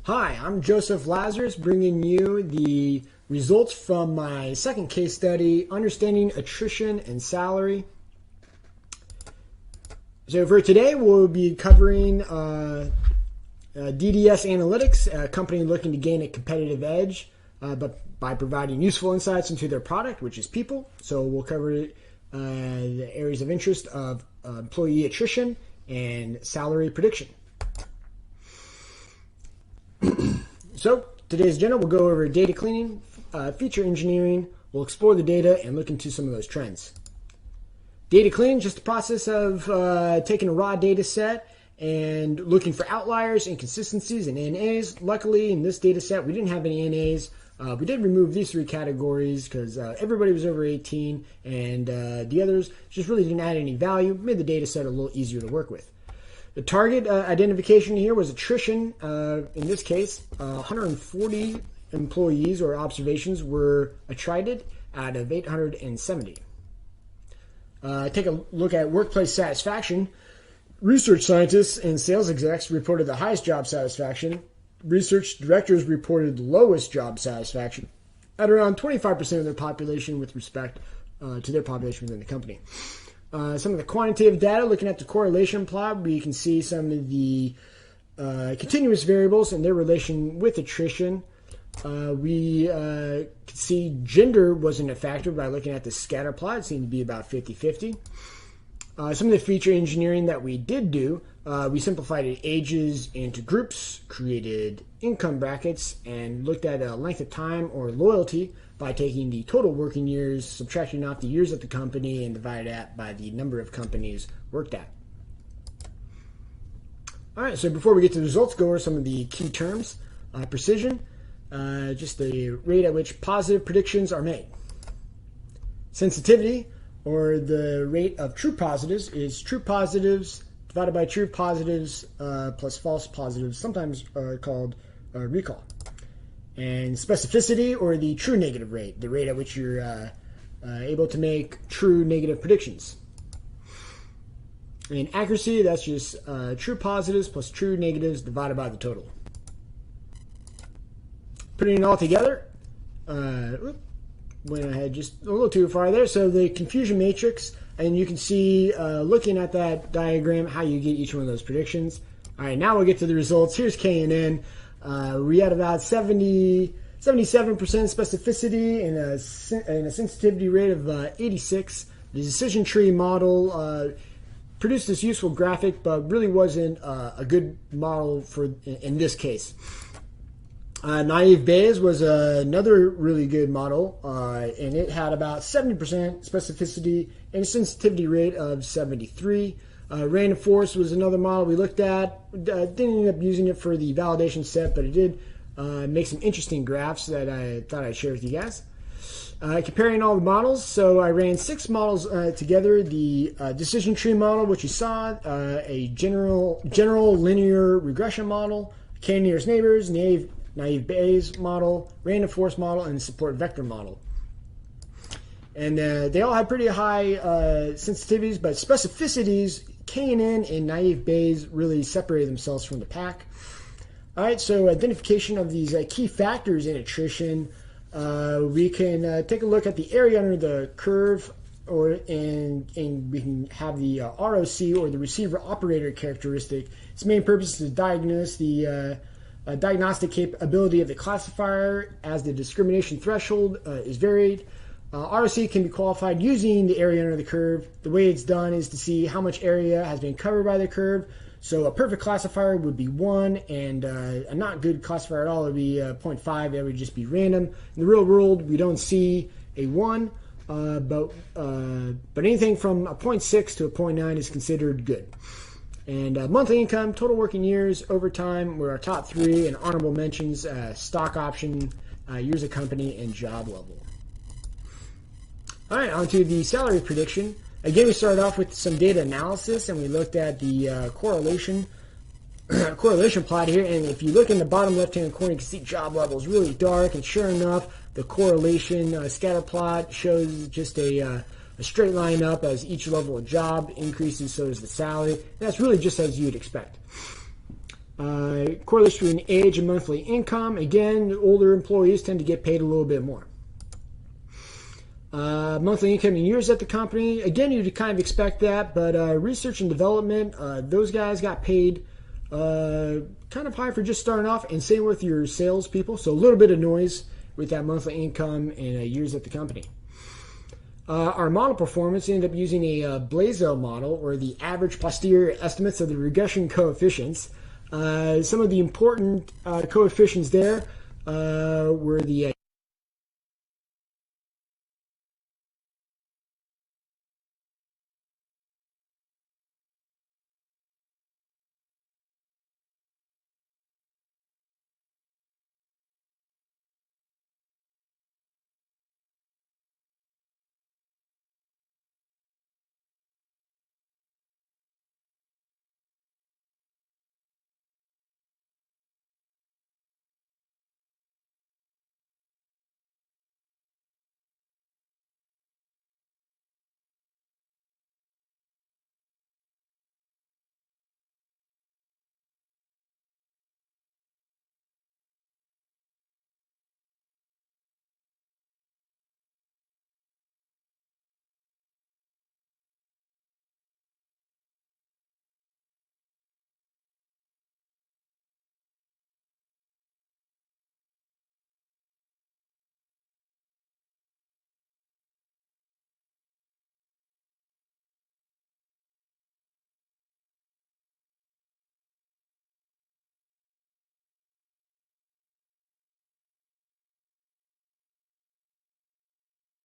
Hi, I'm Joseph Lazarus, bringing you the results from my second case study, Understanding Attrition and Salary. So for today, we'll be covering DDS Analytics, a company looking to gain a competitive edge but by providing useful insights into their product, which is people. So we'll cover the areas of interest of employee attrition and salary prediction. So today's agenda, we'll go over data cleaning, feature engineering, we'll explore the data and look into some of those trends. Data cleaning, just the process of taking a raw data set and looking for outliers, inconsistencies, and NAs. Luckily, in this data set, we didn't have any NAs. We did remove these three categories because everybody was over 18 and the others just really didn't add any value, made the data set a little easier to work with. The target identification here was attrition. In this case, 140 employees or observations were attrited out of 870. Take a look at workplace satisfaction. Research scientists and sales execs reported the highest job satisfaction. Research directors reported the lowest job satisfaction at around 25% of their population with respect to their population within the company. Some of the quantitative data, looking at the correlation plot, we can see some of the continuous variables and their relation with attrition. We can see gender wasn't a factor by looking at the scatter plot. It seemed to be about 50-50. Some of the feature engineering that we did do, we simplified ages into groups, created income brackets, and looked at length of time or loyalty by taking the total working years, subtracting off the years at the company, and divided that by the number of companies worked at. All right, so before we get to the results, go over some of the key terms. Precision, just the rate at which positive predictions are made. Sensitivity, or the rate of true positives, is true positives divided by true positives plus false positives, sometimes called recall. And specificity, or the true negative rate, the rate at which you're able to make true negative predictions. And accuracy, that's just true positives plus true negatives divided by the total. Putting it all together, went ahead just a little too far there. So the confusion matrix, and you can see looking at that diagram how you get each one of those predictions. All right, now we'll get to the results. Here's K&N. We had about 77% specificity and a sensitivity rate of 86. The decision tree model produced this useful graphic, but really wasn't a good model for in this case. Naive Bayes was another really good model, and it had about 70% specificity and a sensitivity rate of 73. Random Forest was another model we looked at. Didn't end up using it for the validation set, but it did make some interesting graphs that I thought I'd share with you guys. Comparing all the models, so I ran 6 models together. The decision tree model, which you saw, a general linear regression model, K nearest neighbors, naive Bayes model, random forest model, and support vector model. And they all had pretty high sensitivities, but specificities, K&N and naive Bayes really separated themselves from the pack. All right, so identification of these key factors in attrition. We can take a look at the area under the curve, and we can have the ROC, or the receiver operator characteristic. Its main purpose is to diagnose the diagnostic capability of the classifier as the discrimination threshold is varied. ROC can be qualified using the area under the curve. The way it's done is to see how much area has been covered by the curve. So a perfect classifier would be 1, and a not good classifier at all would be 0.5. That would just be random. In the real world, we don't see a 1, but anything from a 0.6 to a 0.9 is considered good. And monthly income, total working years, overtime were our top 3, and honorable mentions, stock option, years of company, and job level. All right, on to the salary prediction. Again, we started off with some data analysis, and we looked at the correlation plot here. And if you look in the bottom left-hand corner, you can see job level is really dark. And sure enough, the correlation scatter plot shows just a straight line up. As each level of job increases, so does the salary. And that's really just as you'd expect. Correlation between age and monthly income. Again, older employees tend to get paid a little bit more. Monthly income in years at the company. Again, you'd kind of expect that, but research and development, those guys got paid kind of high for just starting off, and same with your salespeople. So a little bit of noise with that monthly income and years at the company. Our model performance, we ended up using a Blazo model, or the average posterior estimates of the regression coefficients. Some of the important coefficients there were the